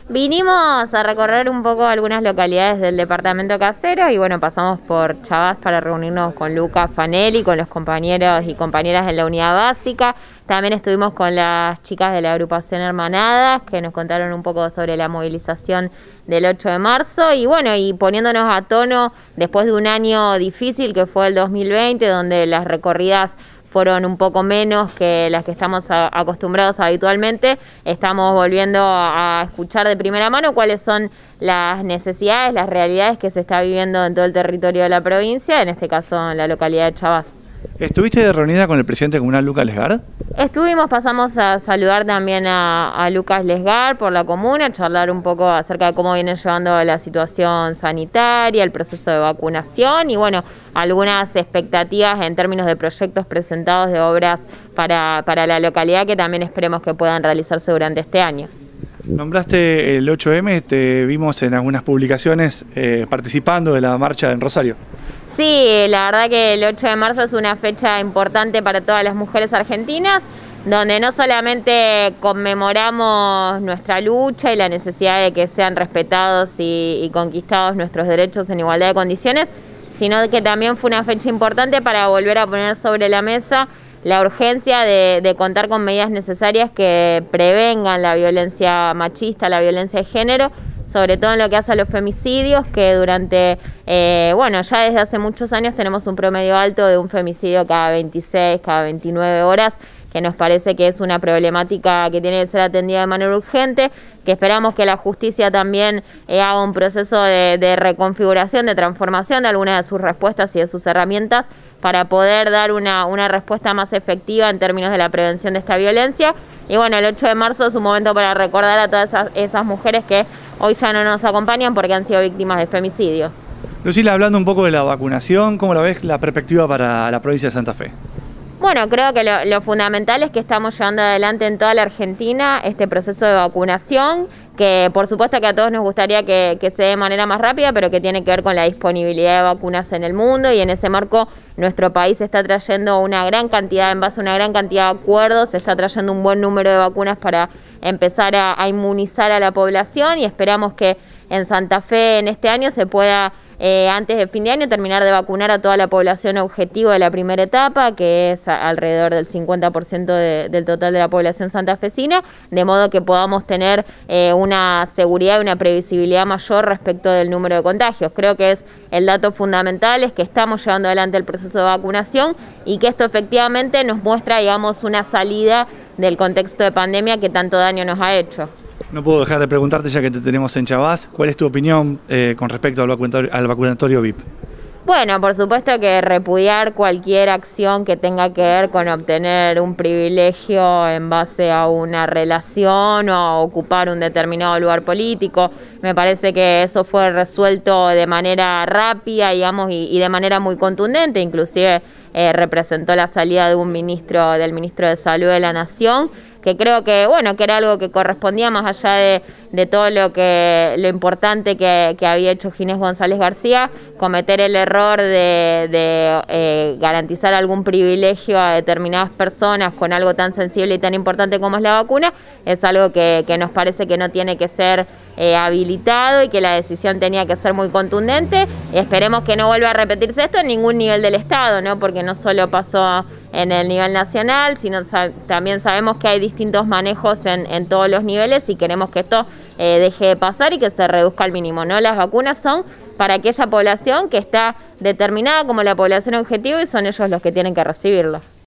Vinimos a recorrer un poco algunas localidades del departamento Caseros y bueno, pasamos por Chavás para reunirnos con Lucas Fanelli, con los compañeros y compañeras de la unidad básica. También estuvimos con las chicas de la agrupación Hermanadas, que nos contaron un poco sobre la movilización del 8 de marzo y bueno, y poniéndonos a tono después de un año difícil que fue el 2020, donde las recorridas fueron un poco menos que las que estamos acostumbrados habitualmente. Estamos volviendo a escuchar de primera mano cuáles son las necesidades, las realidades que se está viviendo en todo el territorio de la provincia, en este caso en la localidad de Chavás. ¿Estuviste reunida con el presidente comunal Lucas Lesgar? Pasamos a saludar también a Lucas Lesgar por la comuna, a charlar un poco acerca de cómo viene llevando la situación sanitaria, el proceso de vacunación y bueno, algunas expectativas en términos de proyectos presentados de obras para la localidad que también esperemos que puedan realizarse durante este año. Nombraste el 8M, te vimos en algunas publicaciones participando de la marcha en Rosario. Sí, la verdad que el 8 de marzo es una fecha importante para todas las mujeres argentinas, donde no solamente conmemoramos nuestra lucha y la necesidad de que sean respetados y conquistados nuestros derechos en igualdad de condiciones, sino que también fue una fecha importante para volver a poner sobre la mesa la urgencia de contar con medidas necesarias que prevengan la violencia machista, la violencia de género, sobre todo en lo que hace a los femicidios, que durante, ya desde hace muchos años tenemos un promedio alto de un femicidio cada 26, cada 29 horas, que nos parece que es una problemática que tiene que ser atendida de manera urgente, que esperamos que la justicia también haga un proceso de reconfiguración, de transformación de algunas de sus respuestas y de sus herramientas para poder dar una respuesta más efectiva en términos de la prevención de esta violencia. Y bueno, el 8 de marzo es un momento para recordar a todas esas mujeres que hoy ya no nos acompañan porque han sido víctimas de femicidios. Lucila, hablando un poco de la vacunación, ¿cómo la ves la perspectiva para la provincia de Santa Fe? Bueno, creo que lo fundamental es que estamos llevando adelante en toda la Argentina este proceso de vacunación, que por supuesto que a todos nos gustaría que se dé de manera más rápida, pero que tiene que ver con la disponibilidad de vacunas en el mundo y en ese marco nuestro país está trayendo una gran cantidad, en base a una gran cantidad de acuerdos, se está trayendo un buen número de vacunas para empezar a inmunizar a la población y esperamos que en Santa Fe en este año se pueda antes de fin de año terminar de vacunar a toda la población objetivo de la primera etapa, que es alrededor del 50% del total de la población santafesina, de modo que podamos tener una seguridad y una previsibilidad mayor respecto del número de contagios. Creo que es el dato fundamental, es que estamos llevando adelante el proceso de vacunación y que esto efectivamente nos muestra, digamos, una salida del contexto de pandemia que tanto daño nos ha hecho. No puedo dejar de preguntarte, ya que te tenemos en Chavás, ¿cuál es tu opinión con respecto al vacunatorio VIP? Bueno, por supuesto que repudiar cualquier acción que tenga que ver con obtener un privilegio en base a una relación o a ocupar un determinado lugar político. Me parece que eso fue resuelto de manera rápida, digamos, y de manera muy contundente, inclusive representó la salida de del ministro de Salud de la Nación, que creo que que era algo que correspondía más allá de todo lo importante que había hecho Ginés González García, cometer el error de garantizar algún privilegio a determinadas personas con algo tan sensible y tan importante como es la vacuna, es algo que nos parece que no tiene que ser habilitado y que la decisión tenía que ser muy contundente. Esperemos que no vuelva a repetirse esto en ningún nivel del Estado, ¿no? Porque no solo pasó en el nivel nacional, sino también sabemos que hay distintos manejos en todos los niveles y queremos que esto deje de pasar y que se reduzca al mínimo, ¿no? Las vacunas son para aquella población que está determinada como la población objetivo y son ellos los que tienen que recibirlo.